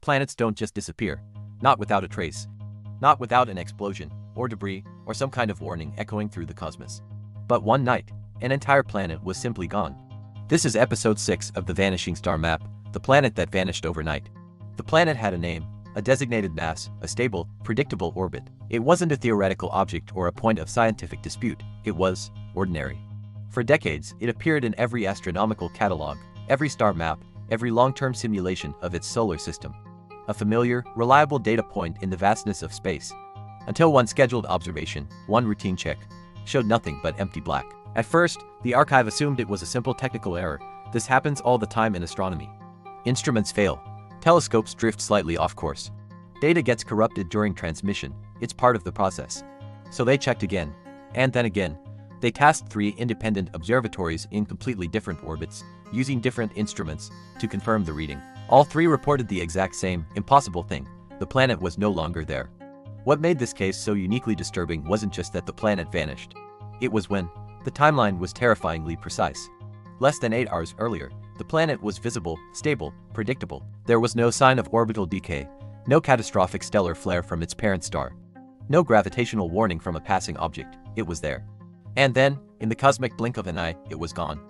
Planets don't just disappear. Not without a trace. Not without an explosion, or debris, or some kind of warning echoing through the cosmos. But one night, an entire planet was simply gone. This is episode 6 of the Vanishing Star Map, the planet that vanished overnight. The planet had a name, a designated mass, a stable, predictable orbit. It wasn't a theoretical object or a point of scientific dispute. It was ordinary. For decades, it appeared in every astronomical catalog, every star map, every long-term simulation of its solar system. A familiar, reliable data point in the vastness of space. Until one scheduled observation, one routine check, showed nothing but empty black. At first, the archive assumed it was a simple technical error. This happens all the time in astronomy. Instruments fail. Telescopes drift slightly off course. Data gets corrupted during transmission. It's part of the process. So they checked again. And then again. They tasked 3 independent observatories in completely different orbits, using different instruments, to confirm the reading. All 3 reported the exact same, impossible thing. The planet was no longer there. What made this case so uniquely disturbing wasn't just that the planet vanished. It was when. The timeline was terrifyingly precise. Less than 8 hours earlier, the planet was visible, stable, predictable. There was no sign of orbital decay, no catastrophic stellar flare from its parent star, no gravitational warning from a passing object. It was there. And then, in the cosmic blink of an eye, it was gone.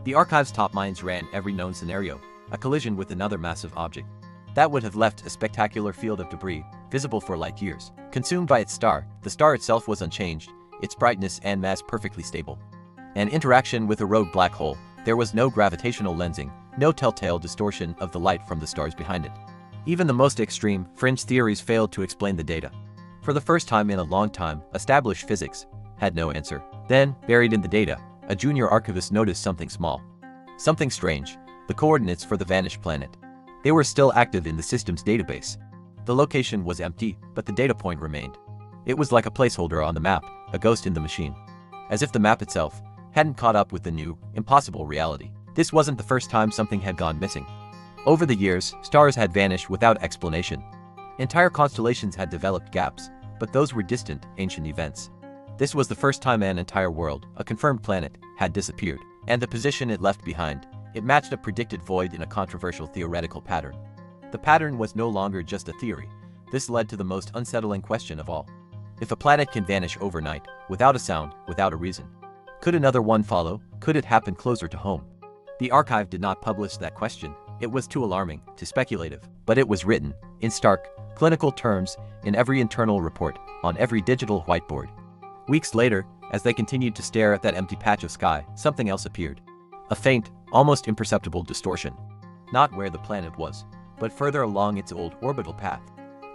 The archive's top minds ran every known scenario, a collision with another massive object. That would have left a spectacular field of debris, visible for light years. Consumed by its star, the star itself was unchanged, its brightness and mass perfectly stable. An interaction with a rogue black hole, there was no gravitational lensing, no telltale distortion of the light from the stars behind it. Even the most extreme, fringe theories failed to explain the data. For the first time in a long time, established physics had no answer. Then, buried in the data, a junior archivist noticed something small. Something strange, the coordinates for the vanished planet. They were still active in the system's database. The location was empty, but the data point remained. It was like a placeholder on the map, a ghost in the machine. As if the map itself hadn't caught up with the new, impossible reality. This wasn't the first time something had gone missing. Over the years, stars had vanished without explanation. Entire constellations had developed gaps, but those were distant, ancient events. This was the first time an entire world, a confirmed planet, had disappeared. And the position it left behind, it matched a predicted void in a controversial theoretical pattern. The pattern was no longer just a theory. This led to the most unsettling question of all. If a planet can vanish overnight, without a sound, without a reason, could another one follow? Could it happen closer to home? The archive did not publish that question. It was too alarming, too speculative. But it was written, in stark, clinical terms, in every internal report, on every digital whiteboard. Weeks later, as they continued to stare at that empty patch of sky, something else appeared. A faint, almost imperceptible distortion. Not where the planet was, but further along its old orbital path,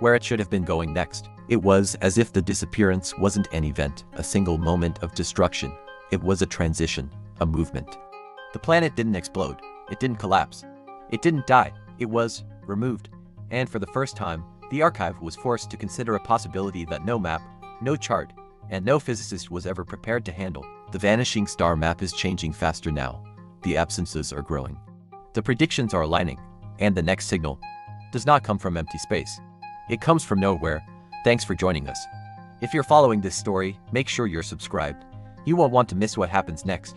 where it should have been going next. It was as if the disappearance wasn't an event, a single moment of destruction. It was a transition, a movement. The planet didn't explode. It didn't collapse. It didn't die. It was removed. And for the first time, the archive was forced to consider a possibility that no map, no chart, and no physicist was ever prepared to handle. The vanishing star map is changing faster now. The absences are growing. The predictions are aligning. And the next signal does not come from empty space. It comes from nowhere. Thanks for joining us. If you're following this story, make sure you're subscribed. You won't want to miss what happens next.